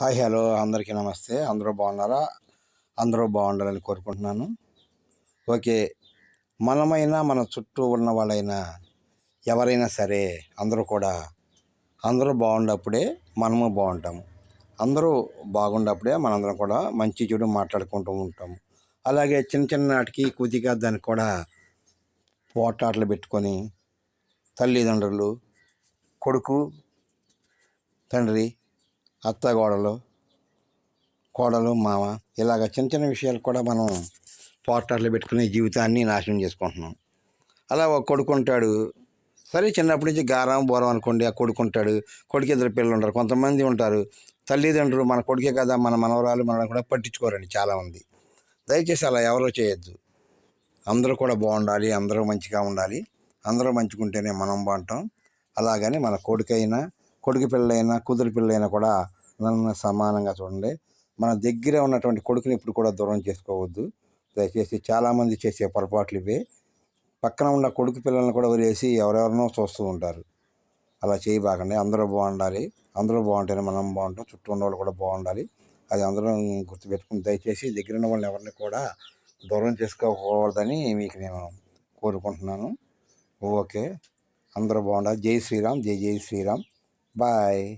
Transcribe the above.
Hi hello అందరికీ నమస్తే. అందరూ బాగున్నారా? అందరూ బాగుండాలని కోరుకుంటున్నాను. ఓకే. మనమైనా మన చుట్టూ ఉన్న వాళ్ళైనా ఎవరైనా సరే అందరూ బాగున్నప్పుడే మనము బాగుంటాము. అందరూ బాగున్నప్పుడే మనందరం కూడా మంచి చెడు మాట్లాడుకుంటూ ఉంటాము. అలాగే చిన్న చిన్నటికి కొద్దిగా దానికి కూడా పోట్లాటలు పెట్టుకొని తల్లిదండ్రులు, కొడుకు, తండ్రి, కోడలు, మామ ఇలాగ చిన్న చిన్న విషయాలు కూడా మనం పోట్లాటలు పెట్టుకుని జీవితాన్ని నాశనం చేసుకుంటున్నాం. అలా ఒక కొడుకుంటాడు, సరే చిన్నప్పటి నుంచి గారం బోరం అనుకోండి. ఆ కొడుకుంటాడు, కొడుకు ఇద్దరు పిల్లలు ఉంటారు. కొంతమంది ఉంటారు తల్లిదండ్రులు మన కొడుకే కదా, మన మనవరాలు మనల్ని కూడా పట్టించుకోరండి చాలామంది. దయచేసి అలా ఎవరో చేయొద్దు. అందరూ కూడా బాగుండాలి, అందరూ మంచిగా ఉండాలి. అందరూ మంచిగా ఉంటేనే మనం బాగుంటాం. అలాగని మన కొడుకు పిల్లలైనా కూతురు పిల్లలైనా కూడా నన్ను సమానంగా చూడండి. మన దగ్గర ఉన్నటువంటి కొడుకుని ఇప్పుడు కూడా దూరం చేసుకోవద్దు. దయచేసి చాలామంది చేసే పొరపాట్లు ఇవే. పక్కన ఉన్న కొడుకు పిల్లల్ని కూడా వదిలేసి ఎవరెవరినో చూస్తూ ఉంటారు. అలా చేయబాకండి. అందరూ బాగుండాలి. అందరూ బాగుంటేనే మనం బాగుంటాం. చుట్టూ ఉన్న వాళ్ళు కూడా బాగుండాలి. అది అందరం గుర్తుపెట్టుకుని దయచేసి దగ్గర ఉన్న వాళ్ళని ఎవరిని కూడా దూరం చేసుకోకూడదని మీకు నేను కోరుకుంటున్నాను. ఓకే. అందరూ బాగుండాలి. జై శ్రీరామ్. జై శ్రీరామ్. బాయ్.